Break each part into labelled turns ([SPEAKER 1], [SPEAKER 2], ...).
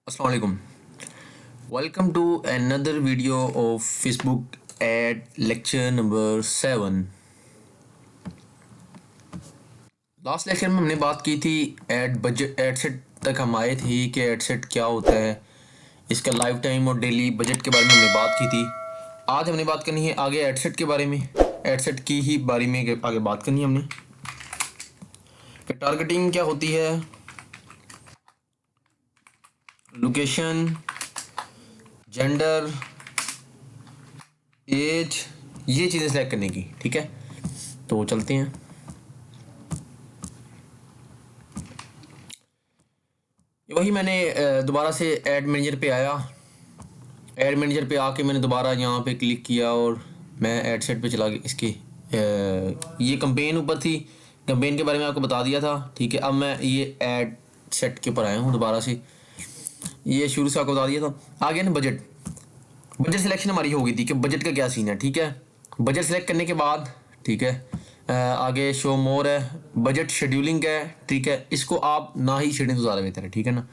[SPEAKER 1] Assalamu alaikum. Welcome to another video of Facebook ad lecture number 7. Last lecture में हमने बात की थी एड बजट एड सेट तक हम आए थे कि एड सेट क्या होता है, इसका लाइफ टाइम और डेली बजट के बारे में हमने बात की थी। आज हमने बात करनी है आगे एड सेट के बारे में, एड सेट की ही बारे में आगे बात करनी है हमने कि टारगेटिंग क्या होती है, लोकेशन, जेंडर, एज, ये चीज़ें सेलेक्ट करने की। ठीक है, तो चलते हैं। वही मैंने दोबारा से ऐड मैनेजर पे आया, ऐड मैनेजर पे आके मैंने दोबारा यहाँ पे क्लिक किया और मैं ऐड सेट पे चला गया। इसकी ये कंपेन ऊपर थी, कंपेन के बारे में आपको बता दिया था। ठीक है, अब मैं ये ऐड सेट के ऊपर आया हूँ दोबारा से, ये शुरू से आपको बता दिया था। आगे ना बजट, बजट सिलेक्शन हमारी हो गई थी कि बजट का क्या सीन है। ठीक है, बजट सेलेक्ट करने के बाद ठीक है आगे शो मोर है, बजट शेड्यूलिंग है। ठीक है, इसको आप ना ही छेड़ें तो ज़्यादा बेहतर है। ठीक है ना,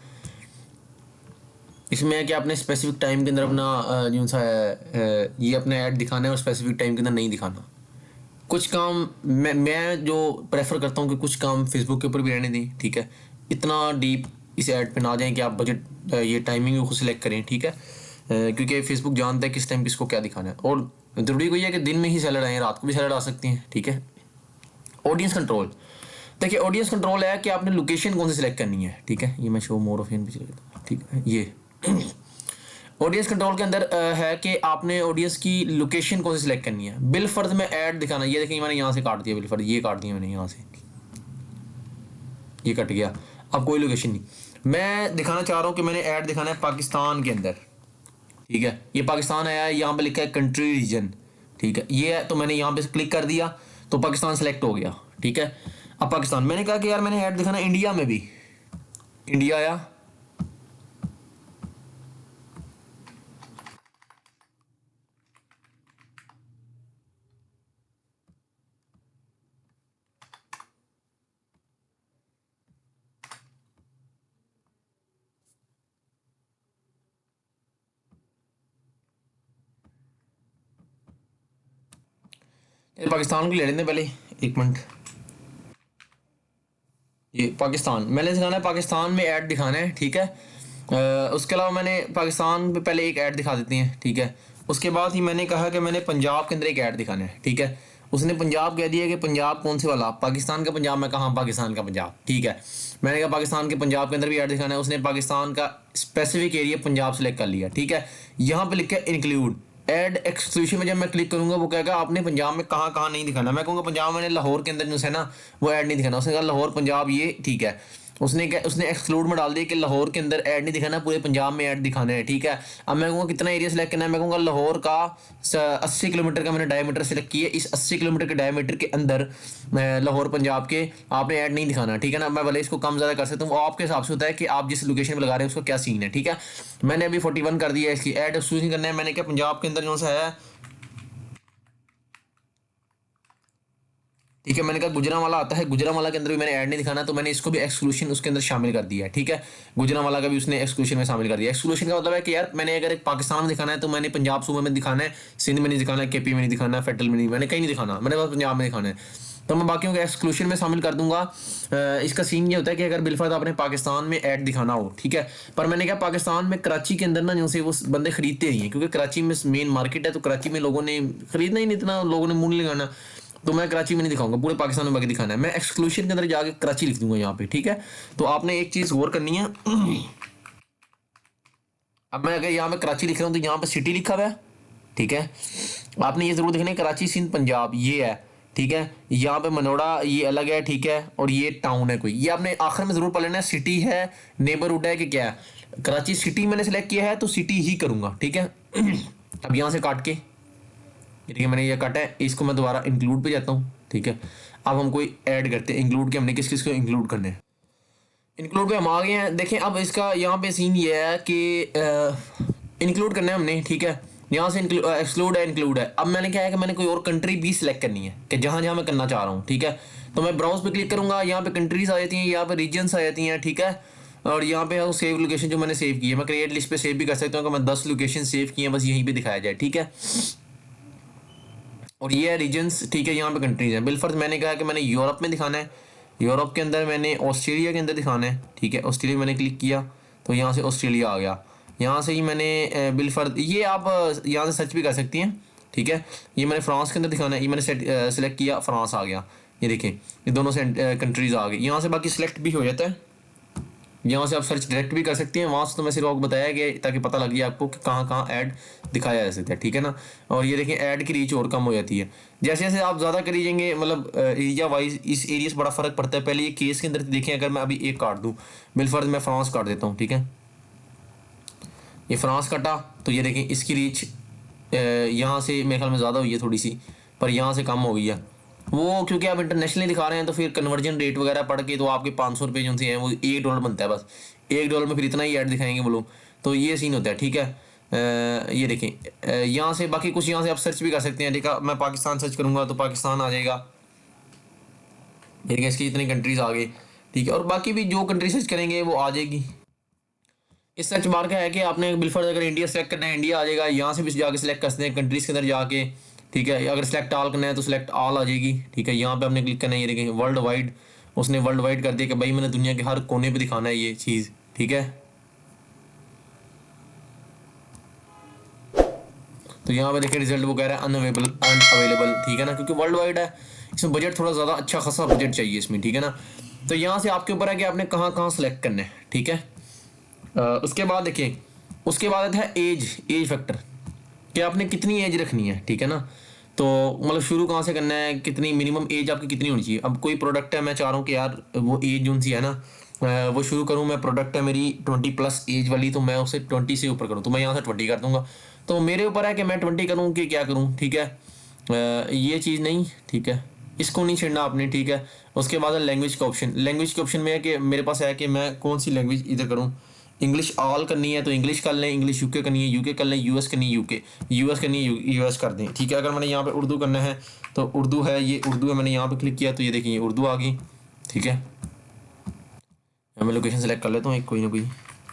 [SPEAKER 1] इसमें है कि आपने स्पेसिफिक टाइम के अंदर अपना जो सा है ये अपना ऐड दिखाना है और स्पेसिफिक टाइम के अंदर नहीं दिखाना। कुछ काम मैं जो प्रेफर करता हूँ कि कुछ काम फेसबुक के ऊपर भी रहने दें। ठीक है, इतना डीप इस ऐड पे ना जाएं कि आप बजट ये टाइमिंग भी खुद सेलेक्ट करें। ठीक है, क्योंकि फेसबुक जानता है किस टाइम किसको क्या दिखाना है, और ज़रूरी कोई है कि दिन में ही सेलर आए, रात को भी सेलर आ सकते हैं। ठीक है, ऑडियंस कंट्रोल, देखिए ऑडियंस कंट्रोल है कि आपने लोकेशन कौन सी सिलेक्ट करनी है। ठीक है, ये मैं शो मोर ऑफ इन पे चले जाता हूँ। ठीक है, ये ऑडियंस कंट्रोल के अंदर है कि आपने ऑडियंस की लोकेशन कौन सी सिलेक्ट करनी है। बिल फर्द में ऐड दिखाना, ये देखिए मैंने यहाँ से काट दिया बिल फर्द, ये काट दिया मैंने यहाँ से, ये कट गया। अब कोई लोकेशन नहीं, मैं दिखाना चाह रहा हूँ कि मैंने ऐड दिखाना है पाकिस्तान के अंदर। ठीक है, ये पाकिस्तान आया है, यहाँ पे लिखा है कंट्री रीजन। ठीक है, ये है, तो मैंने यहाँ पे क्लिक कर दिया तो पाकिस्तान सेलेक्ट हो गया। ठीक है, अब पाकिस्तान, मैंने कहा कि यार मैंने ऐड दिखाना है इंडिया में भी, इंडिया आया। पाकिस्तान को ले लेते हैं पहले, एक मिनट। ये पाकिस्तान मैंने दिखाना है, पाकिस्तान में ऐड दिखाना है। ठीक है, उसके अलावा मैंने पाकिस्तान पे पहले एक ऐड दिखा देते हैं। ठीक है, उसके बाद ही मैंने कहा कि मैंने पंजाब के अंदर एक ऐड दिखाना है। ठीक है, उसने पंजाब कह दिया कि पंजाब कौन से वाला, पाकिस्तान का पंजाब। मैं कहा पाकिस्तान का पंजाब। ठीक है, मैंने कहा पाकिस्तान के पंजाब के अंदर भी ऐड दिखाना है, उसने पाकिस्तान का स्पेसिफिक एरिया पंजाब सेलेक्ट कर लिया। ठीक है, यहाँ पे लिखा है इंक्लूड ऐड एक्सक्लूसिव में, जब मैं क्लिक करूंगा वो कहेगा आपने पंजाब में कहाँ कहाँ नहीं दिखाना। मैं कहूँगा पंजाब मैंने लाहौर के अंदर जो है ना वो ऐड नहीं दिखाना। उसने कहा लाहौर पंजाब ये ठीक है, उसने एक्सक्लूड में डाल दिया कि लाहौर के अंदर ऐड नहीं दिखाना, पूरे पंजाब में ऐड दिखाना है। ठीक है, अब मैं कहूँगा कितना एरिया सेलेक्ट करना है, मैं कहूँगा लाहौर का 80 किलोमीटर का मैंने डायमीटर सेलेक्ट किया, इस 80 किलोमीटर के डायमीटर के अंदर लाहौर पंजाब के आपने ऐड नहीं दिखाना। ठीक है ना, मैं भले इसको कम ज़्यादा कर सकता हूँ, वो आपके हिसाब से होता है कि आप जिस लोकेशन पर लगा रहे हैं उसका क्या सीन है। ठीक है, मैंने अभी 41 कर दिया, इसकी ऐड एक्सक्लूसिव करना है। मैंने क्या पंजाब के अंदर जो सा है, ठीक है, मैंने कहा गुजरांवाला आता है, गुजरांवाला के अंदर भी मैंने ऐड नहीं दिखाना, तो मैंने इसको भी एक्सक्लूशन उसके अंदर शामिल कर दिया है। ठीक है, गुजरांवाला का भी उसने एक्सक्लूशन में शामिल कर दिया। एक्सक्लूशन का मतलब है कि यार मैंने अगर एक पाकिस्तान में दिखाना है तो मैंने पंजाब सूबे में दिखाना है, सिंध में नहीं दिखाना है, केपी में नहीं दिखाना है, फेडरल में नहीं, मैंने कहीं नहीं दिखाना, मैंने बस पंजाब में दिखाना है, तो मैं बाकियों को एक्सक्लूशन में शामिल कर दूंगा। इसका सीन ये होता है कि अगर बिलफर्द आपने पाकिस्तान में ऐड दिखाना हो, ठीक है, पर मैंने कहा पाकिस्तान में कराची के अंदर ना जो से वो बंदे खरीदते नहीं है, क्योंकि कराची में मेन मार्केट है, तो कराची में लोगों ने खरीदना ही नहीं, इतना लोगों ने मुंह नहीं लगाना, तो मैं कराची में नहीं दिखाऊंगा, पूरे पाकिस्तान में बाकी दिखाना है। मैं एक्सक्लूशन के अंदर जाके कराची लिख दूंगा यहाँ पे। ठीक है, तो आपने एक चीज़ गौर करनी है, अब मैं अगर यहाँ पे कराची लिख रहा हूँ तो यहाँ पे सिटी लिखा हुआ है। ठीक है, आपने ये जरूर देखना है कराची सिंध पंजाब ये है। ठीक है, यहाँ पे मनोड़ा ये अलग है। ठीक है, और ये टाउन है कोई, ये आपने आखिर में जरूर पढ़ लेना है, सिटी है नेबरहुड है कि क्या है। कराची सिटी मैंने सेलेक्ट किया है तो सिटी ही करूँगा। ठीक है, अब यहाँ से काट के ठीक है, मैंने ये काटा है, इसको मैं दोबारा इंक्लूड पे जाता हूँ। ठीक है, अब हम कोई ऐड करते हैं इंक्लूड के, हमने किस किस को इंक्लूड करने हैं। इंक्लूड पे हम आ गए हैं। देखें अब इसका यहाँ पे सीन ये है कि इंक्लूड करना है हमने। ठीक है, यहाँ से एक्सक्लूड है, इंक्लूड है। अब मैंने क्या है कि मैंने कोई और कंट्री भी सिलेक्ट करनी है कि जहाँ जहाँ मैं करना चाह रहा हूँ। ठीक है, तो मैं ब्राउज पे क्लिक करूँगा, यहाँ पे कंट्रीज आ जाती हैं, यहाँ पे रीजन्स आ जाती हैं। ठीक है, और यहाँ पे है सेव लोकेशन जो मैंने सेव की है, मैं क्रिएट लिस्ट पे सेव भी कर सकता हूँ कि मैं 10 लोकेशन सेव किए हैं, बस यहीं पे दिखाया जाए, ठीक है। और ये है रीजन्स, ठीक है, यहाँ पे कंट्रीज हैं। बिलफर्ज मैंने कहा कि मैंने यूरोप में दिखाना है, यूरोप के अंदर मैंने ऑस्ट्रेलिया के अंदर दिखाना है, ठीक है। ऑस्ट्रेलिया मैंने क्लिक किया तो यहाँ से ऑस्ट्रेलिया आ गया। यहाँ से ही मैंने बिलफर्ज, ये आप यहाँ से सर्च भी कर सकती हैं, ठीक है। ये मैंने फ्रांस के अंदर दिखाना है, ये मैंने सेलेक्ट किया, फ्रांस आ गया। ये देखें, ये दोनों से कंट्रीज़ आ गई। यहाँ से बाकी सिलेक्ट भी हो जाता है, यहाँ से आप सर्च डायरेक्ट भी कर सकते हैं। वहाँ से तो मैं सिर्फ आपको बताया कि ताकि पता लग जाए आपको कि कहाँ कहाँ ऐड दिखाया जा सकता है, ठीक है ना। और ये देखें, ऐड की रीच और कम हो जाती है जैसे जैसे आप ज़्यादा करी जाएंगे, मतलब एरिया वाइज इस एरिया से बड़ा फ़र्क पड़ता है। पहले ये केस के अंदर देखें, अगर मैं अभी एक काट दूँ, बिलफर्ज मैं फ्रांस काट देता हूँ, ठीक है। ये फ्रांस कटा तो ये देखें इसकी रीच यहाँ से मेरे ख्याल में ज़्यादा हुई है थोड़ी सी, पर यहाँ से कम हो गई है। वो क्योंकि आप इंटरनेशनली दिखा रहे हैं तो फिर कन्वर्जन रेट वगैरह पढ़ के तो आपके 500 रुपये जो से हैं वो $1 बनता है बस। $1 में फिर इतना ही ऐड दिखाएंगे वो लोग, तो ये सीन होता है, ठीक है। ये देखें, यहाँ से बाकी कुछ यहाँ से आप सर्च भी कर सकते हैं। देखा, मैं पाकिस्तान सर्च करूँगा तो पाकिस्तान आ जाएगा, ठीक है। इसकी इतनी कंट्रीज़ आ गई, ठीक है। और बाकी भी जो कंट्री सर्च करेंगे वो आ जाएगी। इस सर्च बार का है कि आपने बिलफर्ज अगर इंडिया सेलेक्ट करना है, इंडिया आ जाएगा। यहाँ से भी जाके सिलेक्ट कर सकते हैं कंट्रीज़ के अंदर जाके, ठीक है। अगर सिलेक्ट ऑल करना है तो सिलेक्ट ऑल आ जाएगी, ठीक है। यहाँ पे आपने क्लिक करना है, ये देखें वर्ल्ड वाइड, उसने वर्ल्ड वाइड कर दिया कि भाई मैंने दुनिया के हर कोने पे दिखाना है ये चीज़, ठीक है। तो यहाँ पे देखिए रिजल्ट वो कह रहा है अनअवेलेबल, ठीक है ना, क्योंकि वर्ल्ड वाइड है, इसमें बजट थोड़ा ज़्यादा अच्छा खासा बजट चाहिए इसमें, ठीक है ना। तो यहाँ से आपके ऊपर है कि आपने कहाँ कहाँ सेलेक्ट करना है, ठीक है। उसके बाद देखिए, उसके बाद आता है एज फैक्टर, कि आपने कितनी एज रखनी है, ठीक है ना। तो मतलब शुरू कहाँ से करना है, कितनी मिनिमम एज आपकी कितनी होनी चाहिए। अब कोई प्रोडक्ट है, मैं चाह रहा हूँ कि यार वो एज जो सी है ना, वो शुरू करूँ मैं, प्रोडक्ट है मेरी 20+ एज वाली, तो मैं उसे 20 से ऊपर करूँ, तो मैं यहाँ से 20 कर दूँगा। तो मेरे ऊपर है कि मैं 20 करूँ कि क्या करूँ, ठीक है। ये चीज़ नहीं, ठीक है, इसको नहीं छेड़ना आपने, ठीक है। उसके बाद है लैंग्वेज का ऑप्शन। लैंग्वेज के ऑप्शन में है कि मेरे पास है कि मैं कौन सी लैंग्वेज इधर करूँ। इंग्लिश ऑल करनी है तो इंग्लिश कर लें, इंग्लिश यूके करनी है यूके कर लें, यूएस करनी है यूके, यूएस करनी है यूएस कर दें, ठीक है। अगर मैंने यहाँ पे उर्दू करना है तो उर्दू है, ये उर्दू है, मैंने यहाँ पे क्लिक किया तो ये देखिए ये उर्दू आ गई, ठीक है। मैं लोकेशन सेलेक्ट कर लेता हूँ एक, कोई ना कोई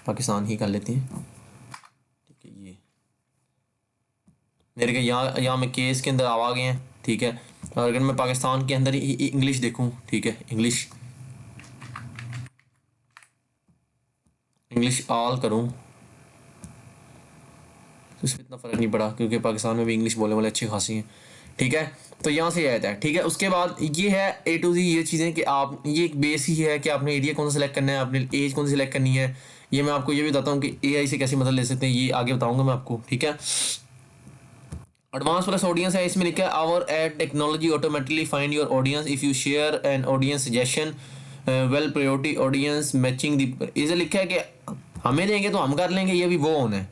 [SPEAKER 1] पाकिस्तान ही कर लेते हैं, ठीक है। ये मेरे के यहाँ मैं केस के अंदर आ गए हैं, ठीक है। और अगर मैं पाकिस्तान के अंदर ही इंग्लिश देखूँ, ठीक है, इंग्लिश ऑल करूँ तो इसमें इतना फ़र्क नहीं पड़ा, क्योंकि पाकिस्तान में भी इंग्लिश बोलने वाले अच्छी खासी हैं, ठीक है। तो यहाँ से आता है, ठीक है। उसके बाद ये है A to Z ये चीज़ें कि आप, ये एक बेस ही है कि आपने एरिया कौन सा सिलेक्ट करना है, आपने एज कौन सी सिलेक्ट करनी है। ये मैं आपको ये भी बताता हूँ कि AI से कैसे मदद ले सकते हैं, ये आगे बताऊँगा मैं आपको, ठीक है। एडवांस प्लस ऑडियंस है, इसमें लिखा है our ad technology automatically find your audience if you share an audience suggestion well priority audience matching दी। इसे लिखा है कि हमें देंगे तो हम कर लेंगे, ये भी वो होना है।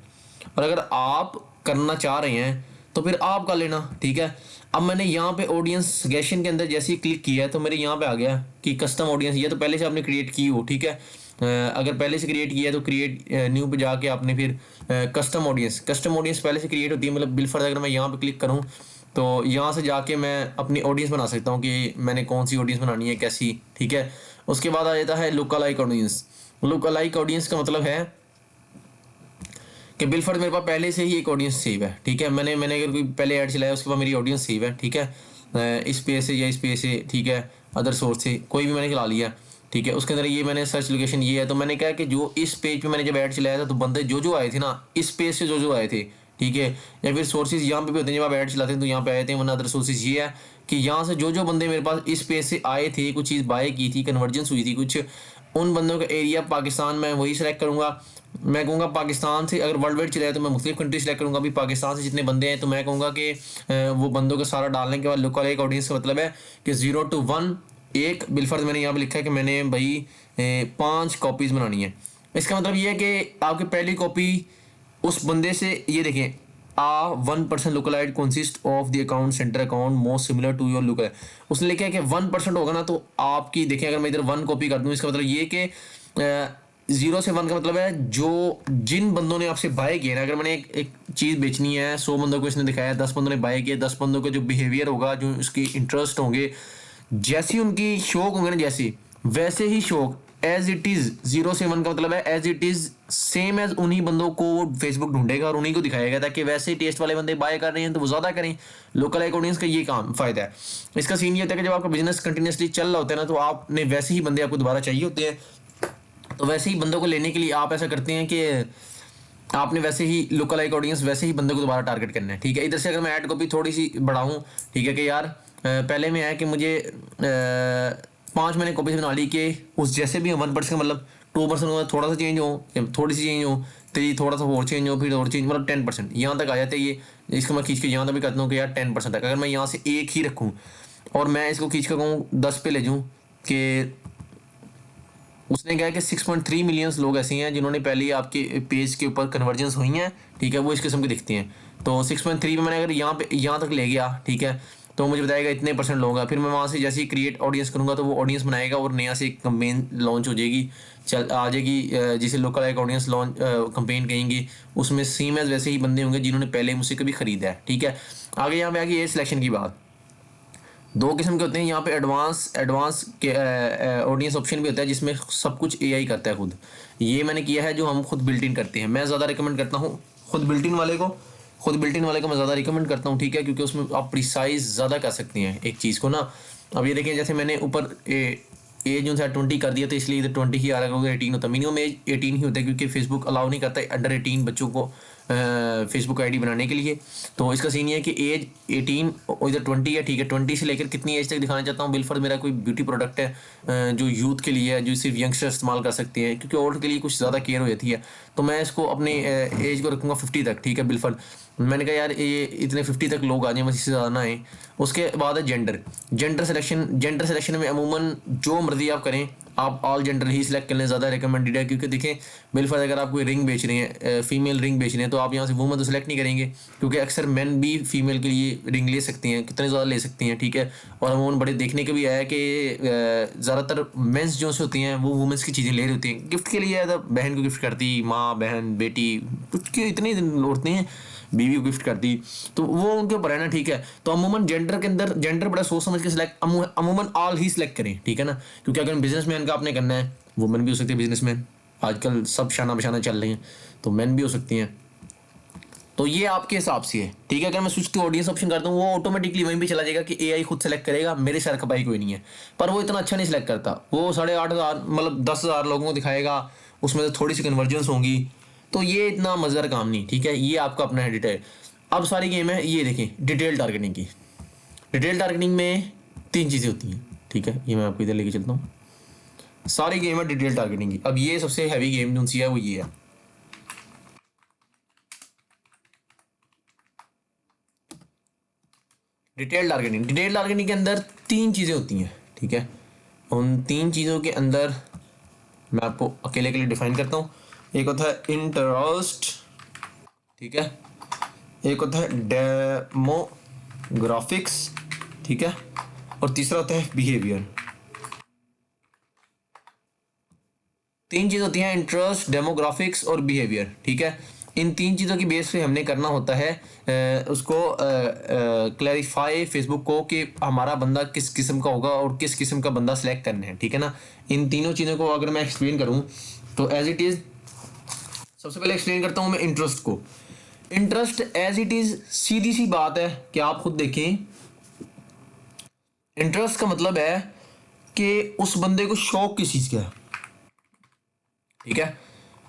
[SPEAKER 1] और अगर आप करना चाह रहे हैं तो फिर आप कर लेना, ठीक है। अब मैंने यहाँ पे ऑडियंस सजेशन के अंदर जैसे ही क्लिक किया है तो मेरे यहाँ पे आ गया कि कस्टम ऑडियंस, ये तो पहले से आपने क्रिएट की हो, ठीक है। अगर पहले से क्रिएट किया है तो क्रिएट न्यू पे जाके आपने फिर कस्टम ऑडियंस पहले से क्रिएट होती है। मतलब बिलफर्ज अगर मैं यहाँ पे क्लिक करूँ तो यहाँ से जाके मैं अपनी ऑडियंस बना सकता हूँ कि मैंने कौन सी ऑडियंस बनानी है, कैसी, ठीक है। उसके बाद आ जाता है look alike audience. Look alike audience का मतलब है कि बिलफर्ज मेरे पास पहले से ही एक ऑडियंस सेव है, ठीक है। मैंने अगर कोई पहले ऐड चलाया उसके बाद मेरी ऑडियंस सेव है, ठीक है। इस पेज से या इस पेज से, ठीक है, अदर सोर्स से कोई भी मैंने चला लिया, ठीक है। उसके अंदर ये मैंने सर्च लोकेशन ये है, तो मैंने कहा कि जो इस पेज पे मैंने जब ऐड चलाया था तो बंदे जो आए थे ना इस पेज से जो आए थे, ठीक है। या फिर सोर्सेज यहाँ पे भी होते हैं, जब आप ऐड चलाते हैं तो यहाँ पे आए थे, वरना अदर सोर्सेज ये है कि यहाँ से जो बंदे मेरे पास इस पेज से आए थे, कुछ चीज़ बाय की थी, कन्वर्जेंस हुई थी कुछ, उन बंदों का एरिया पाकिस्तान में वही सेलेक्ट करूँगा। मैं कहूँगा पाकिस्तान से अगर वर्ल्ड वाइड चलाए तो मैं मुख्तलिफ कंट्री सेलेक्ट करूँगा। अभी पाकिस्तान से जितने बंदे हैं तो मैं कहूँगा कि वो बंदों का सारा डालने के बाद लोकल एक ऑडियंस का मतलब है कि 0 to 1 एक बिलफर्ज मैंने यहाँ पे लिखा है कि मैंने भाई 5 कॉपीज़ बनानी है। इसका मतलब ये है कि आपकी पहली कॉपी उस बंदे से, ये देखें 1% lookalike consist of the account center account most similar to your lookalike। उसने लिखा है कि 1% होगा ना तो आपकी, देखें अगर मैं इधर 1 कॉपी कर दूँ इसका मतलब ये कि 0 से 1 का मतलब है जो जिन बंदों ने आपसे बाय किया ना। अगर मैंने एक चीज़ बेचनी है, 100 बंदों को इसने दिखाया, 10 बंदों ने बाय किया, 10 बंदों का जो बिहेवियर होगा, जो उसकी इंटरेस्ट होंगे, जैसी उनकी शौक होंगे ना, जैसी वैसे ही शौक एज इट इज 0 से 1 का मतलब है as it is same as उन्हीं बंदों को फेसबुक ढूंढेगा और उन्हीं को दिखाएगा, ताकि वैसे ही टेस्ट वाले बंदे बाय कर रहे हैं तो वो ज़्यादा करें। लोकल लाइक ऑडियंस का ये काम फायदा है। इसका सीन ये होता है कि जब आपका बिजनेस कंटिन्यूसली चल रहा होता है ना, तो आपने वैसे ही बंदे आपको दोबारा चाहिए होते हैं। तो वैसे ही बंदों को लेने के लिए आप ऐसा करते हैं कि आपने वैसे ही लोकल लाइक ऑडियंस वैसे ही बंदों को दोबारा टारगेट करना है। ठीक है, इधर से अगर मैं ऐड कॉपी थोड़ी सी बढ़ाऊँ, ठीक है, कि यार पहले में है कि मुझे 5 मैंने कॉपीज बना ली कि उस जैसे भी 1% मतलब 2% हुआ, थोड़ा सा चेंज हो या थोड़ी सी चेंज हो, 3 थोड़ा सा और चेंज हो, फिर और चेंज, मतलब 10% यहाँ तक आ जाते हैं। ये इसको मैं खींच के यहाँ तक भी करता हूँ कि यार 10% तक अगर मैं यहाँ से एक ही रखूँ और मैं इसको खींच कर कहूँ 10 पे ले जाऊँ, कि उसने कहा कि 6.3 मिलियंस लोग ऐसे हैं जिन्होंने पहले ही आपके पेज के ऊपर कन्वर्जेंस हुई हैं, ठीक है, वो इस किस्म के दिखते हैं। तो 6.3 में मैंने अगर यहाँ तक ले गया, ठीक है, तो मुझे बताएगा इतने % लोग हैं। फिर मैं वहाँ से जैसे ही क्रिएट ऑडियंस करूँगा तो वो ऑडियंस बनाएगा और नया से एक कंपेन लॉन्च हो जाएगी, चल आ जाएगी, जिसे लोकल एक ऑडियंस लॉन्च कंपेन कहेंगे। उसमें सेम एज वैसे ही बंदे होंगे जिन्होंने पहले मुझसे कभी खरीदा है। ठीक है, आगे यहाँ पे आ गई एज सिलेक्शन की बात। 2 किस्म के होते हैं यहाँ पे, एडवांस के ऑडियंस ऑप्शन भी होता है जिसमें सब कुछ एआई करता है खुद। ये मैंने किया है जो हम खुद बिल्ट इन करते हैं। मैं ज़्यादा रिकमेंड करता हूँ खुद बिल्ट इन वाले को मैं ज़्यादा रिकमेंड करता हूँ। ठीक है, क्योंकि उसमें आप प्रिसाइज ज़्यादा कर सकते हैं एक चीज़ को ना। अब ये देखें, जैसे मैंने ऊपर एज जो है 20 कर दिया, तो इसलिए इधर 20 ही आ रहा है क्योंकि 18 होता है। मिनिमम एज 18 ही होता है क्योंकि फेसबुक अलाउ नहीं करता है अंडर 18 बच्चों को फेसबुक आईडी बनाने के लिए। तो इसका सीन ये है कि एज 18 और इधर 20 है। ठीक है, 20 से लेकर कितनी एज तक दिखाना चाहता हूँ। बिलफर्द मेरा कोई ब्यूटी प्रोडक्ट है जो यूथ के लिए है, जो सिर्फ यंगस्टर इस्तेमाल कर सकते हैं, क्योंकि ओल्ड के लिए कुछ ज़्यादा केयर हो जाती है। तो मैं इसको अपने एज को रखूँगा 50 तक। ठीक है, बिलफर्द मैंने कहा यार ये इतने 50 तक लोग आ जाएँ, बस इससे ज़्यादा ना आए। उसके बाद है जेंडर सिलेक्शन में अमूमन जो मर्जी आप करें, आप ऑल जेंडर ही सिलेक्ट करने ज़्यादा रिकमेंडेड है। क्योंकि देखें, बिलफर्ज अगर आप कोई रिंग बेच रहे हैं, फीमेल रिंग बेच रहे हैं, तो आप यहाँ से वुमन तो सिलेक्ट नहीं करेंगे, क्योंकि अक्सर मेन भी फीमेल के लिए रिंग ले सकते हैं, कितने ज़्यादा ले सकते हैं। ठीक है, और अमूमन बड़े देखने के भी आया कि ज़्यादातर मेंस जो से होती हैं वो वुमेंस की चीज़ें ले रही होती हैं गिफ्ट के लिए। बहन को गिफ्ट करती, माँ बहन बेटी कुछ की इतनी औरतें हैं, बीवी को गिफ्ट करती, तो वो उनके ऊपर है ना। ठीक है, तो अमूमन जेंडर के अंदर जेंडर बड़ा सोच समझ के सिलेक्ट, अमूमन ऑल ही सिलेक्ट करें। ठीक है ना, क्योंकि अगर बिजनेसमैन का आपने करना है, वुमेन भी हो सकती है बिजनेसमैन, आजकल सब शाना बशाना चल रही हैं, तो मैन भी हो सकती हैं। तो ये आपके हिसाब से है। ठीक है, अगर मैं स्विच टू ऑडियंस ऑप्शन करता हूँ, वो ऑटोमेटिकली वहीं पे चला जाएगा कि एआई खुद सेलेक्ट करेगा, मेरे सर खपाई कोई नहीं है। पर वो इतना अच्छा नहीं सिलेक्ट करता, वो 8,500 मतलब 10,000 लोगों को दिखाएगा, उसमें से थोड़ी सी कन्वर्जेंस होंगी, तो ये इतना मज़ेदार काम नहीं। ठीक है, ये आपका अपना है डिटेल। अब सारी गेम है, ये देखें डिटेल टारगेटिंग की। डिटेल टारगेटिंग में 3 चीज़ें होती हैं। ठीक है, ये मैं आपको इधर लेके चलता हूँ। सारी गेम है डिटेल टारगेटिंग की। अब ये सबसे हैवी गेम जो सी है वो ये है। डिटेल टारगेटिंग के अंदर 3 चीज़ें होती हैं। ठीक है, उन 3 चीज़ों के अंदर मैं आपको अकेले के लिए डिफाइन करता हूँ। एक होता है इंटरेस्ट, ठीक है, एक होता है डेमोग्राफिक्स, ठीक है, और तीसरा होता है बिहेवियर। 3 चीज़ होती हैं, इंटरेस्ट, डेमोग्राफिक्स और बिहेवियर। ठीक है, इन 3 चीज़ों की बेस पे हमने करना होता है उसको क्लैरिफाई फेसबुक को कि हमारा बंदा किस किस्म का होगा और किस किस्म का बंदा सेलेक्ट करना है। ठीक है ना, इन तीनों चीज़ों को अगर मैं एक्सप्लेन करूँ तो एज इट इज़, सबसे पहले एक्सप्लेन करता हूँ मैं इंटरेस्ट को। इंटरेस्ट एज इट इज़ सीधी सी बात है कि आप खुद देखें, इंटरेस्ट का मतलब है कि उस बंदे को शौक किस चीज़ का है। ठीक है,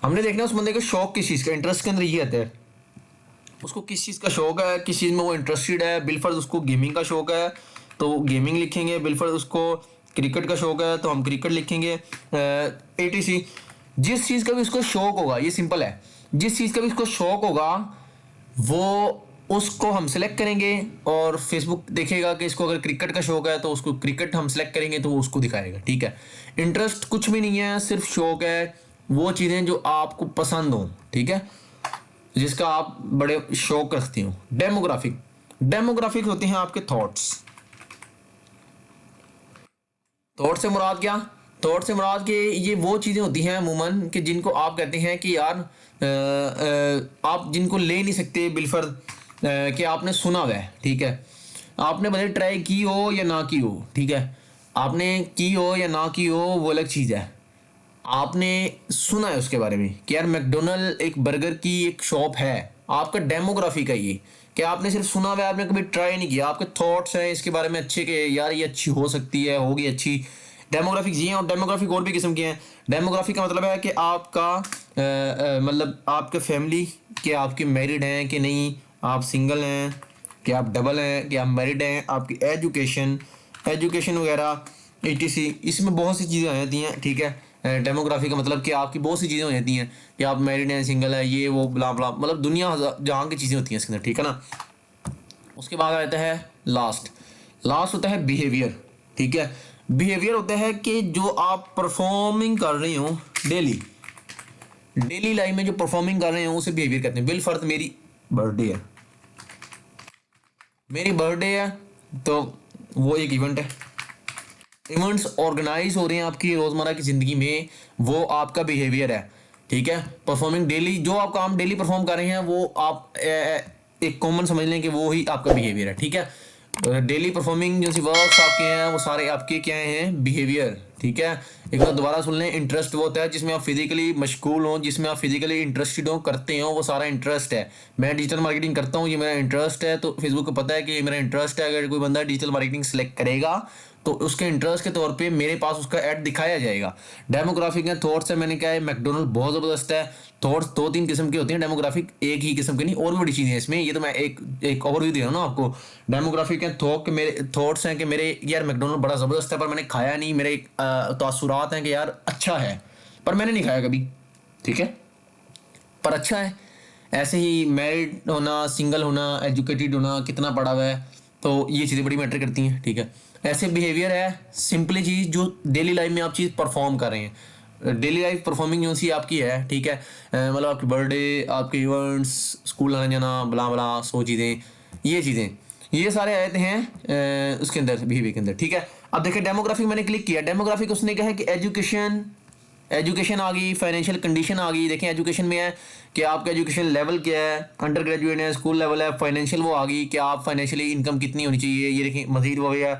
[SPEAKER 1] हमने देखना उस बंदे का शौक किस चीज़ का, इंटरेस्ट के अंदर ये आता है उसको किस चीज़ का शौक है, किस चीज़ में वो इंटरेस्टेड है। बिलफर्ज उसको गेमिंग का शौक है तो गेमिंग लिखेंगे, बिलफर्ज उसको क्रिकेट का शौक है तो हम क्रिकेट लिखेंगे। ATC जिस चीज़ का भी उसको शौक होगा, ये सिंपल है, जिस चीज़ का भी उसको शौक होगा वो उसको हम सेलेक्ट करेंगे और फेसबुक देखेगा कि इसको अगर क्रिकेट का शौक है तो उसको क्रिकेट हम सेलेक्ट करेंगे तो वो उसको दिखाएगा। ठीक है, इंटरेस्ट कुछ भी नहीं है, सिर्फ शौक है, वो चीज़ें जो आपको पसंद हो। ठीक है, जिसका आप बड़े शौक रखते हो। डेमोग्राफिक होते हैं आपके थॉट्स। थॉट से मुराद क्या, थॉट से मुराद कि ये वो चीज़ें होती हैं अमूमन कि जिनको आप कहते हैं कि यार आप जिनको ले नहीं सकते बिलफर्द कि आपने सुना हुआ है। ठीक है, आपने भले ट्राई की हो या ना की हो, ठीक है, आपने की हो या ना की हो वो अलग चीज़ है, आपने सुना है उसके बारे में कि यार मैकडोनल्ड एक बर्गर की एक शॉप है, आपका डेमोग्राफी का ये, कि आपने सिर्फ सुना हुआ है, आपने कभी ट्राई नहीं किया, आपके थॉट्स हैं इसके बारे में अच्छे के यार ये अच्छी हो सकती है, होगी अच्छी। डेमोग्राफिक ये हैं, और डेमोग्राफिक और भी किस्म के हैं। डेमोग्राफिक का मतलब है कि आपका मतलब आपके फैमिली, कि आपके मैरिड हैं कि नहीं, आप सिंगल हैं, कि आप डबल हैं, कि आप मैरिड हैं, आपकी एजुकेशन एजुकेशन वगैरह etc। इसमें बहुत सी चीज़ें आ जाती हैं, ठीक है। डेमोग्राफी का मतलब कि आपकी बहुत सी चीज़ें हो जाती हैं कि आप मैरिड हैं, सिंगल है, ये वो ब्ला ब्ला, मतलब दुनिया जहाँ की चीज़ें होती हैं इसके अंदर, ठीक है ना। उसके बाद आता है लास्ट। लास्ट होता है बिहेवियर, ठीक है। बिहेवियर होता है कि जो आप परफॉर्मिंग कर रहे हो डेली, डेली लाइफ में जो परफॉर्मिंग कर रहे हो उसे बिहेवियर कहते हैं। बिल फर्ज मेरी बर्थडे है, मेरी बर्थडे है तो वो एक इवेंट है। इवेंट्स ऑर्गेनाइज हो रहे हैं आपकी रोज़मर्रा की ज़िंदगी में, वो आपका बिहेवियर है, ठीक है। परफॉर्मिंग डेली, जो आप काम डेली परफॉर्म कर रहे हैं वो आप एक कॉमन समझ लें कि वो ही आपका बिहेवियर है, ठीक है। डेली परफॉर्मिंग जो सी वर्क्स आपके हैं वो सारे आपके क्या हैं, बिहेवियर, ठीक है। एक बार दोबारा सुन लें, इंटरेस्ट वो होता है जिसमें आप फिजिकली मशगूल हों, जिसमें आप फिजिकली इंटरेस्टेड हो, करते हो, वो सारा इंटरेस्ट है। मैं डिजिटल मार्केटिंग करता हूँ, ये मेरा इंटरेस्ट है, तो फेसबुक को पता है कि ये मेरा इंटरेस्ट है। अगर कोई बंदा डिजिटल मार्केटिंग सेलेक्ट करेगा तो उसके इंटरेस्ट के तौर पे मेरे पास उसका ऐड दिखाया जाएगा। डेमोग्राफिक है, थॉट्स है, मैंने क्या है, मैकडोनल्ड बहुत ज़बरदस्त है। थॉट्स दो तीन किस्म के होते हैं, डेमोग्राफिक एक ही किस्म के नहीं, और भी बड़ी चीज़ें हैं इसमें, ये तो मैं एक एक ओवरव्यू दे रहा हूँ ना आपको। डेमोग्राफिक है, थॉट के मेरे थॉट्स हैं कि मेरे यार मैकडोनल्ड बड़ा ज़बरदस्त है पर मैंने खाया नहीं, मेरे तासुरात हैं कि यार अच्छा है पर मैंने नहीं खाया कभी, ठीक है, पर अच्छा है। ऐसे ही मैरिड होना, सिंगल होना, एजुकेटेड होना, कितना पढ़ा हुआ है, तो ये चीज़ें बड़ी मैटर करती हैं, ठीक है। ऐसे बिहेवियर है सिंपली चीज़ जो डेली लाइफ में आप चीज़ परफॉर्म कर रहे हैं। डेली लाइफ परफॉर्मिंग जो सी आपकी है, ठीक है। मतलब आपकी बर्थडे, आपके इवेंट्स, स्कूल आना जाना, बला बला, सो चीज़ें, ये चीज़ें, ये सारे आए हैं उसके अंदर, बिहेवियर के अंदर, ठीक है। अब देखिए डेमोग्राफिक मैंने क्लिक किया, डेमोग्राफिक उसने कहा है कि एजुकेशन, एजुकेशन आ गई, फाइनेंशियल कंडीशन आ गई। देखें एजुकेशन में है कि आपका एजुकेशन लेवल क्या है, अंडर ग्रेजुएट है, स्कूल लेवल है। फाइनेंशियल वो आ गई कि आप फाइनेंशियली इनकम कितनी होनी चाहिए, ये देखें मजीद वो है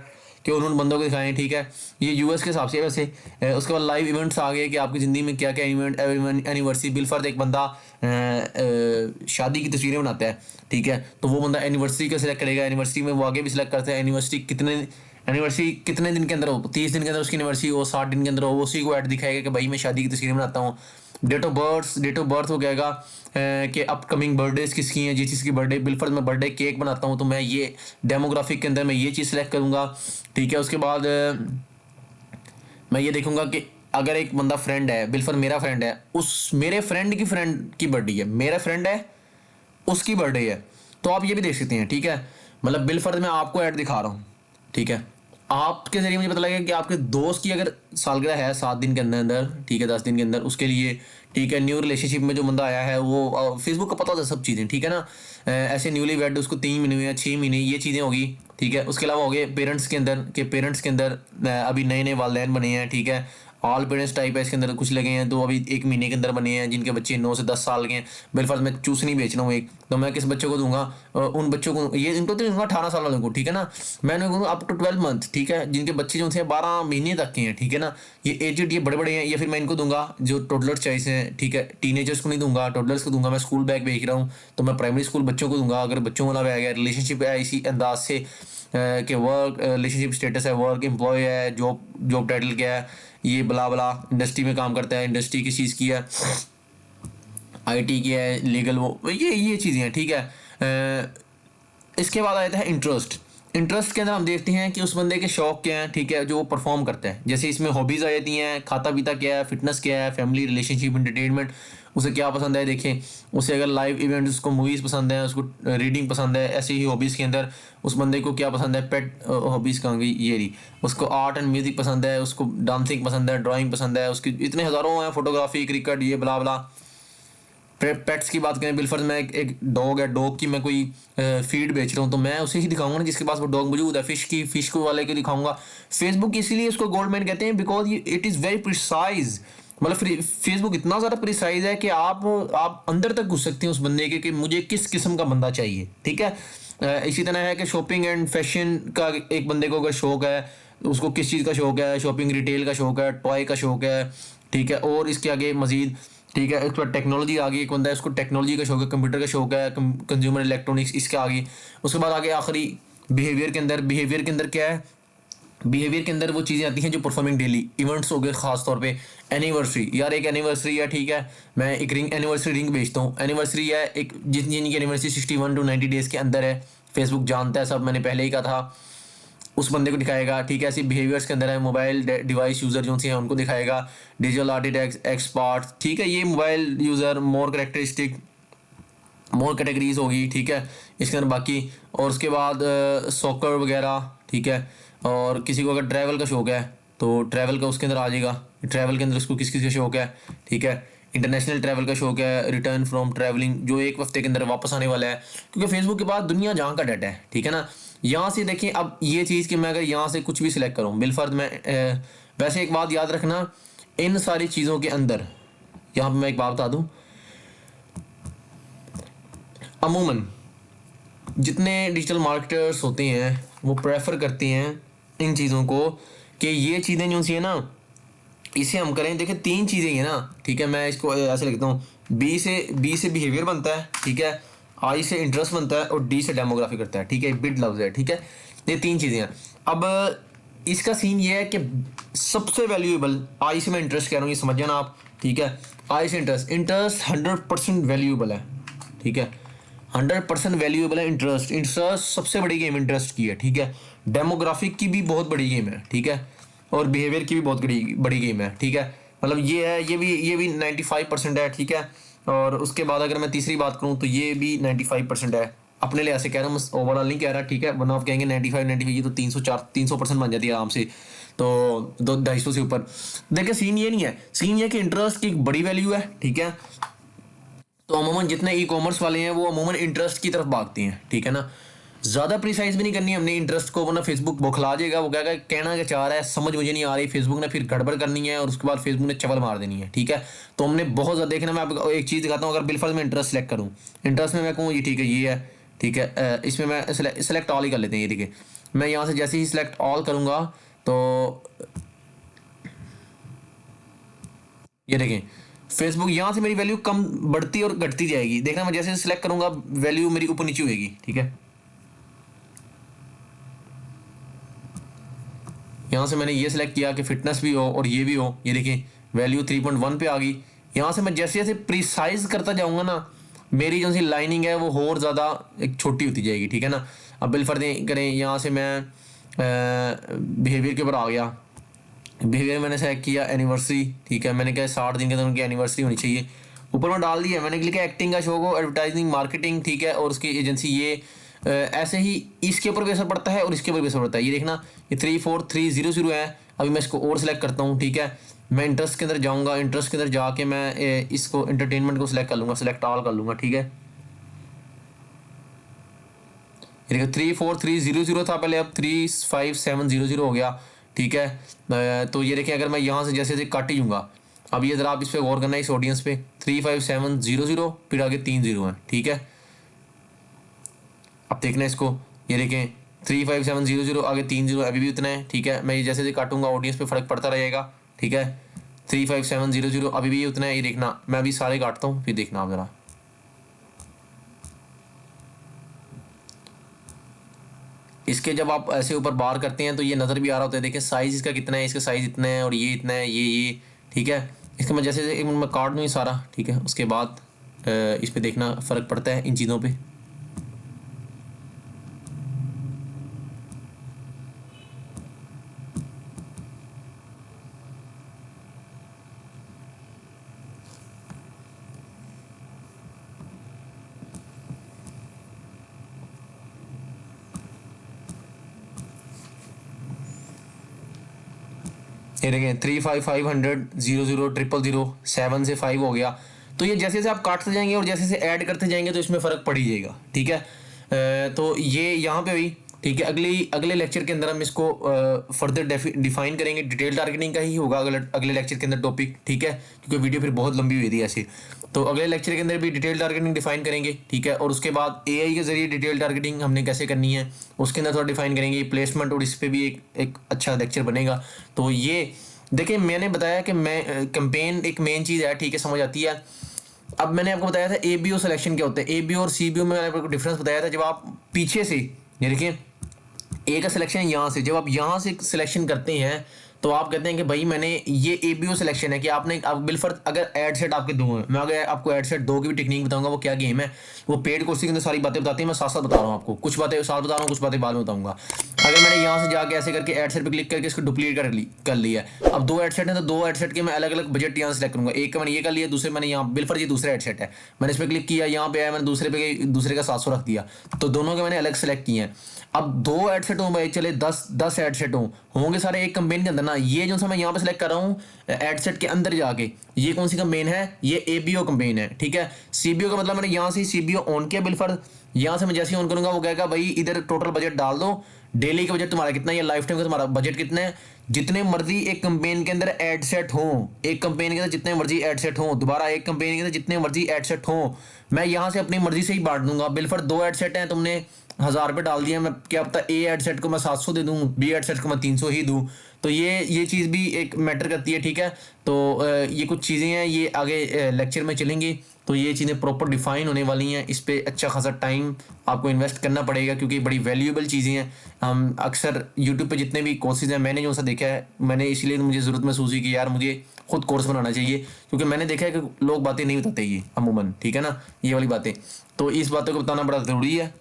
[SPEAKER 1] कि उन्होंने बंदों को दिखाएं, ठीक है। ये यूएस के हिसाब से है वैसे। उसके बाद लाइव इवेंट्स आ गए कि आपकी ज़िंदगी में क्या क्या इवेंट, एनिवर्सरी, बिलफर्द एक बंदा शादी की तस्वीरें बनाता है, ठीक है, तो वो बंदा एनिवर्सरी को सिलेक्ट करेगा। एनिवर्सरी में वो आगे भी सिलेक्ट करते हैं, एनिवर्सरी कितने दिन के अंदर हो, 30 दिन के अंदर उसकी एनिवर्सरी हो, 60 दिन के अंदर हो, उसी को ऐड दिखाएगा कि भाई मैं शादी की तस्वीरें बनाता हूँ। डेट ऑफ बर्थ हो जाएगा कि अपकमिंग बर्थडेज किसकी हैं, जिस चीज़ की बर्थडे, बिलफर्ज मैं बर्थडे केक बनाता हूँ तो मैं ये डेमोग्राफिक के अंदर मैं ये चीज़ सेलेक्ट करूँगा, ठीक है। उसके बाद मैं ये देखूंगा कि अगर एक बंदा फ्रेंड है, बिलफर मेरा फ्रेंड है, उस मेरे फ्रेंड की बर्थडे है, मेरा फ्रेंड है उसकी बर्थडे है, तो आप ये भी देख सकते हैं, ठीक है। मतलब बिलफर्ज मैं आपको ऐड दिखा रहा हूँ, ठीक है। आपके जरिए मुझे पता लगेगा कि आपके दोस्त की अगर सालगिरह है 7 दिन के अंदर अंदर, ठीक है, 10 दिन के अंदर, उसके लिए, ठीक है, न्यू रिलेशनशिप में जो बंदा आया है वो फेसबुक का पता होता है सब चीज़ें, ठीक है ना। ऐसे न्यूली वेड उसको 3 महीने या 6 महीने, ये चीज़ें होगी, ठीक है। उसके अलावा हो गए पेरेंट्स के अंदर, के पेरेंट्स के अंदर अभी नए नए वालदैन बने हैं, ठीक है। ऑल पेरेंट्स टाइप है इसके अंदर, कुछ लगे हैं तो अभी 1 महीने के अंदर बने हैं जिनके बच्चे 9 से 10 साल के हैं। बिलफर्ज मैं चूसनी बेच रहा हूँ एक, तो मैं किस बच्चों को दूंगा, उन बच्चों को, ये इनको तो दूंगा 18 साल वालों को, ठीक है ना। मैं उनको दूंगा अप टू 12 मंथ, ठीक है, जिनके बच्चे जो थे 12 महीने तक के हैं, ठीक है ना। ये एजेड, ये बड़े बड़े हैं। या फिर मैं इनको दूंगा जो टोडलर चॉइस हैं, ठीक है, टीनेजर्स को नहीं दूंगा, टोडलर्स को दूंगा। मैं स्कूल बैग बेच रहा हूँ तो मैं प्राइमरी स्कूल बच्चों को दूंगा। अगर बच्चों वाला बैग है, रिलेशनशिप है इसी अंदाज से कि वर्क रिलेशनशिप स्टेटस है, वर्क एम्प्लॉय है, जॉब जॉब टाइटल क्या है, ये बला बला, इंडस्ट्री में काम करता है, इंडस्ट्री किस चीज़ की है, आईटी की है, लीगल, वो ये चीज़ें हैं, ठीक है। इसके बाद आता है इंटरेस्ट। इंटरेस्ट के अंदर हम देखते हैं कि उस बंदे के शौक क्या हैं, ठीक है, जो वो परफॉर्म करता है। जैसे इसमें हॉबीज़ आ जाती हैं, खाता पीता क्या है, फिटनेस क्या है, फैमिली, रिलेशनशिप, एंटरटेनमें, उसे क्या पसंद है। देखें उसे अगर लाइव इवेंट, उसको मूवीज़ पसंद है, उसको रीडिंग पसंद है, ऐसे ही हॉबीज़ के अंदर उस बंदे को क्या पसंद है, पेट हॉबीज़ कहाँ गई ये रही, उसको आर्ट एंड म्यूज़िक पसंद है, उसको डांसिंग पसंद है, ड्राइंग पसंद है, उसकी इतने हज़ारों हैं, फोटोग्राफी, क्रिकेट, ये बला बला। पेट्स की बात करें, बिलफर्ज मैं एक डॉग है, डॉग की मैं कोई फीड बेच रहा हूँ तो मैं उसे ही दिखाऊंगा ना जिसके पास वो डॉग मौजूद है। फिश को वाले को दिखाऊंगा। फेसबुक इसीलिए इसको गोल्डमैन कहते हैं because it is very precise. मतलब फेसबुक इतना ज़्यादा प्रिसाइज है कि आप अंदर तक घुस सकते हैं उस बंदे के कि मुझे किस किस्म का बंदा चाहिए, ठीक है। इसी तरह है कि शॉपिंग एंड फैशन का एक बंदे को अगर शौक है, उसको किस चीज़ का शौक है, शॉपिंग रिटेल का शौक है, टॉय का शौक है, ठीक है, और इसके आगे मजीद, ठीक है, इसके बाद टेक्नोलॉजी आ गई, एक बंदा है उसको टेक्नोलॉजी का शौक है, कंप्यूटर का शौक है, कंज्यूमर इलेक्ट्रॉनिक्स, इसके आगे उसके बाद आगे आखिरी बिहेवियर के अंदर क्या है, बिहेवियर के अंदर वो चीज़ें आती हैं जो परफॉर्मिंग डेली इवेंट्स हो गए, खास तौर पे एनिवर्सरी, यार एक एनिवर्सरी है, ठीक है, मैं एक एनिवर्सरी रिंग बेचता हूँ, एनिवर्सरी है एक जिनकी एनिवर्सरी 61 to 90 डेज़ के अंदर है, फेसबुक जानता है सब, मैंने पहले ही कहा था, उस बंदे को दिखाएगा, ठीक है। ऐसी बिहेवियर्स के अंदर है मोबाइल डिवाइस यूज़र जो हैं उनको दिखाएगा, डिजिटल आर्टिस्ट एक्सपर्ट, ठीक है, ये मोबाइल यूज़र मोर करेक्टरिस्टिक, मोर कैटेगरीज होगी, ठीक है, इसके अंदर बाकी, और उसके बाद सॉकर वगैरह, ठीक है, और किसी को अगर ट्रैवल का शौक है तो ट्रैवल का उसके अंदर आ जाएगा, ट्रैवल के अंदर उसको किस किस का शौक है, ठीक है, इंटरनेशनल ट्रैवल का शौक है, रिटर्न फ्रॉम ट्रैवलिंग जो एक हफ्ते के अंदर वापस आने वाला है, क्योंकि फेसबुक के पास दुनिया जहाँ का डाटा है, ठीक है ना। यहाँ से देखें अब ये चीज़ कि मैं अगर यहाँ से कुछ भी सिलेक्ट करूँ बिलफर्ज मैं वैसे एक बात याद रखना, इन सारी चीज़ों के अंदर यहाँ पर मैं एक बात बता दूँ, अमूमन जितने डिजिटल मार्केटर्स होते हैं वो प्रेफर करते हैं इन चीज़ों को कि ये चीज़ें जो सी है ना इसे हम करें। देखिए 3 चीज़ें हैं ना, ठीक है, मैं इसको ऐसे लिखता हूँ, बी से बिहेवियर बनता है, ठीक है, आई से इंटरेस्ट बनता है, और डी से डेमोग्राफी करता है, ठीक है, बिड लफ्ज़ है, ठीक है, ये 3 चीज़ें हैं। अब इसका सीन ये है कि सबसे वैल्यूएबल, आई से मैं इंटरेस्ट कह रहा हूँ, ये समझ जाना आप, ठीक है, आई से इंटरेस्ट 100% वैल्यूएबल है, ठीक है, 100% वैल्यूएबल है इंटरेस्ट सबसे बड़ी गेम इंटरेस्ट की है, ठीक है, डेमोग्राफिक की भी बहुत बड़ी गेम है, ठीक है, और बिहेवियर की भी बहुत बड़ी गेम है, ठीक है, मतलब ये है, ये भी 95% है, ठीक है, और उसके बाद अगर मैं तीसरी बात करूँ तो ये भी 95% है, अपने लिए ऐसे कह रहा हूँ, ओवरऑल नहीं कह रहा, ठीक है, वरना आप कहेंगे 95 ये तो 300% बन जाती है आराम से, तो 250 से ऊपर। देखिए सीन ये नहीं है, सीन ये कि इंटरेस्ट की एक बड़ी वैल्यू है, ठीक है, तो अमूमन जितने ई कॉमर्स वाले हैं वो अमूमन इंटरेस्ट की तरफ भागते हैं, ठीक है ना, ज़्यादा प्रिसाइज भी नहीं करनी हमने इंटरेस्ट को, वरना फेसबुक बौखला जाएगा, वो कहेगा कहना क्या चाह रहा है समझ मुझे नहीं आ रही, फेसबुक ने फिर गड़बड़ करनी है और उसके बाद फेसबुक ने चवल मार देनी है, ठीक है। तो हमने बहुत ज़्यादा देखना, मैं आपको एक चीज़ दिखाता हूँ, अगर बिलफर्ज में इंटरेस्ट सेलेक्ट करूँ, इंटरेस्ट में मैं कहूँ ये ठीक है, ये है, ठीक है, इसमें मैं सेलेक्ट ऑल ही कर लेते हैं, ये ठीक है, मैं यहाँ से जैसे ही सिलेक्ट ऑल करूँगा तो ये देखें फेसबुक यहाँ से मेरी वैल्यू कम बढ़ती और घटती जाएगी, देखना मैं जैसे सिलेक्ट करूँगा वैल्यू मेरी ऊपर नीचे होगी, ठीक है, यहाँ से मैंने ये सिलेक्ट किया कि फिटनेस भी हो और ये भी हो, ये देखिए वैल्यू 3.1 पे आ गई। यहाँ से मैं जैसे जैसे प्रिसाइज करता जाऊँगा ना मेरी जो सी लाइनिंग है वो और ज़्यादा एक छोटी होती जाएगी, ठीक है ना। अब बिलफर्ज करें, यहाँ से मैं बिहेवियर के ऊपर आ गया, बिहेवियर मैंने सेलेक्ट किया एनिवर्सरी, ठीक है, मैंने कहा 60 दिन के अंदर उनकी एनिवर्सरी होनी चाहिए, ऊपर में डाल दिया, मैंने लिखा एक्टिंग का शौक हो, एडवर्टाइजिंग मार्केटिंग, ठीक है, और उसकी एजेंसी ये ऐसे ही इसके ऊपर भी असर पड़ता है और इसके ऊपर भी असर पड़ता है, ये देखना ये 34300 है। अभी मैं इसको और सेलेक्ट करता हूँ, ठीक है, मैं इंटरेस्ट के अंदर जाऊँगा, इंटरेस्ट के अंदर जाके मैं इसको एंटरटेनमेंट को सिलेक्ट कर लूँगा, सेलेक्ट ऑल कर लूँगा, ठीक है, ये देखो 34300 था पहले, अब 35700 हो गया, ठीक है। तो ये देखिए अगर मैं यहाँ से जैसे जैसे काट ही दूँगा, अब ये ज़रा आप इस पर गौर करना, इस ऑडियंस पे 35700 फिर आगे 3 0 हैं, ठीक है, अब देखना इसको, ये देखें 35700 आगे 3 0 अभी भी उतना है, ठीक है, मैं ये जैसे जैसे काटूंगा ऑडियंस पे फ़र्क पड़ता रहेगा, ठीक है, 35700 अभी भी ये उतना है, ये देखना मैं अभी सारे काटता हूँ फिर देखना आप ज़रा, इसके जब आप ऐसे ऊपर बार करते हैं तो ये नज़र भी आ रहा होता है, देखिए साइज़ इसका कितना है, इसका साइज़ इतना है और ये इतना है, ये ठीक है, इसका मैं जैसे जैसे मैं काट दूँ ये सारा, ठीक है, उसके बाद इस पर देखना फ़र्क पड़ता है इन चीज़ों पर। ये देखें 35500 000 7 से 5 हो गया, तो ये जैसे जैसे आप काटते जाएंगे और जैसे जैसे ऐड करते जाएंगे तो इसमें फ़र्क पड़ ही जाएगा, ठीक है। तो ये यहाँ पे हुई, ठीक है, अगले लेक्चर के अंदर हम इसको फर्दर डिफाइन करेंगे, डिटेल टारगेटिंग का ही होगा अगले लेक्चर के अंदर टॉपिक, ठीक है, क्योंकि वीडियो फिर बहुत लंबी हुई थी ऐसे, तो अगले लेक्चर के अंदर भी डिटेल टारगेटिंग डिफाइन करेंगे, ठीक है, और उसके बाद एआई के जरिए डिटेल टारगेटिंग हमने कैसे करनी है उसके अंदर थोड़ा डिफाइन करेंगे, प्लेसमेंट, और इस पर भी एक अच्छा लेक्चर बनेगा। तो ये देखिए मैंने बताया कि मैं कैंपेन एक मेन चीज़ है, ठीक है, समझ आती है। अब मैंने आपको बताया था एबीओ सिलेक्शन क्या होता है, एबीओ और सीबीओ में मैंने आपको डिफरेंस बताया था। जब आप पीछे से, ये देखिए ए का सिलेक्शन यहाँ से, जब आप यहाँ से सिलेक्शन करते हैं तो आप कहते हैं कि भाई मैंने ये एबीओ सिलेक्शन है कि आपने आप बिलफर्ज अगर एड सेट आपके दो हैं, मैं अगर आपको एड सेट दो की भी टेक्निक बताऊंगा वो क्या गेम है, वो पेड कोर्स के अंदर सारी बातें बताती हैं, मैं साथ साथ बता रहा हूँ आपको, कुछ बातें साथ बता रहा हूँ, कुछ बातें बाद में बताऊंगा। अगर मैंने यहाँ से जाके ऐसे करके एड सेट पे क्लिक करके इसको डुप्लीट कर लिया, अब दो एड सेट है तो दो एड सेट के मैं अलग अलग बजट यहाँ सेलेक्ट करूंगा, एक का मैंने ये कर लिया, दूसरे मैंने यहाँ बिलफर्ज ये दूसरा एड सेट है, मैंने इस पर क्लिक किया, यहाँ पे आया, मैंने दूसरे पे दूसरे का 700 रख दिया, तो दोनों के मैंने अलग सेलेक्ट किए हैं। अब दो एड सेट हों भाई, चले 10 एड सेट होंगे सारे एक कंपेन के अंदर ना, ये जो सा मैं यहाँ पे सेलेक्ट कर रहा हूँ एड सेट के अंदर जाके, ये कौन सी कंपेन है, ये एबीओ कंपेन है, ठीक है। सीबीओ का मतलब मैंने यहाँ से सीबीओ ऑन किया बिलफर्ज, यहाँ से मैं जैसे ही ऑन करूंगा वो कहेगा भाई इधर टोटल बजट डाल दो, डेली का बजट तुम्हारा कितना है, या लाइफ टाइम का तुम्हारा बजट कितना है, जितने मर्जी एक कंपेन के अंदर एड सेट हो, एक कंपेन के अंदर जितने मर्जी एड सेट हो, दोबारा एक कंपेन के अंदर जितने मर्जी एड सेट हो, मैं यहाँ से अपनी मर्जी से ही बांट दूंगा। बिलफर्ज दो एड सेट हैं, तुमने 1000 रुपये डाल दिया, मैं क्या पता ए एड सेट को मैं 700 दे दूँ, बी एड सेट को मैं 300 ही दूँ, तो ये चीज़ भी एक मैटर करती है, ठीक है। तो ये कुछ चीज़ें हैं, ये आगे लेक्चर में चलेंगी, तो ये चीज़ें प्रॉपर डिफाइन होने वाली हैं, इस पर अच्छा खासा टाइम आपको इन्वेस्ट करना पड़ेगा क्योंकि बड़ी वैल्यूएबल चीज़ें हैं। हम अक्सर यूट्यूब पे जितने भी कोर्सेज हैं, मैंने जो सा देखा है, मैंने इसलिए मुझे ज़रूरत महसूस हुई कि यार मुझे खुद कोर्स बनाना चाहिए, क्योंकि मैंने देखा है कि लोग बातें नहीं बताते ये अमूमन, ठीक है ना, ये वाली बातें, तो इस बातों को बताना बड़ा ज़रूरी है।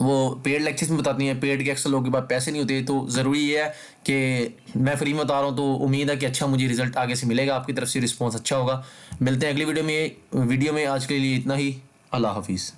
[SPEAKER 1] वो पेड लेक्चर्स में बताती हैं, पेड के अक्सर लोगों के पास पैसे नहीं होते, तो ज़रूरी ये है कि मैं फ्री में बता रहा हूँ, तो उम्मीद है कि अच्छा मुझे रिजल्ट आगे से मिलेगा, आपकी तरफ से रिस्पॉन्स अच्छा होगा। मिलते हैं अगली वीडियो में। आज के लिए इतना ही। अल्लाह हाफिज़।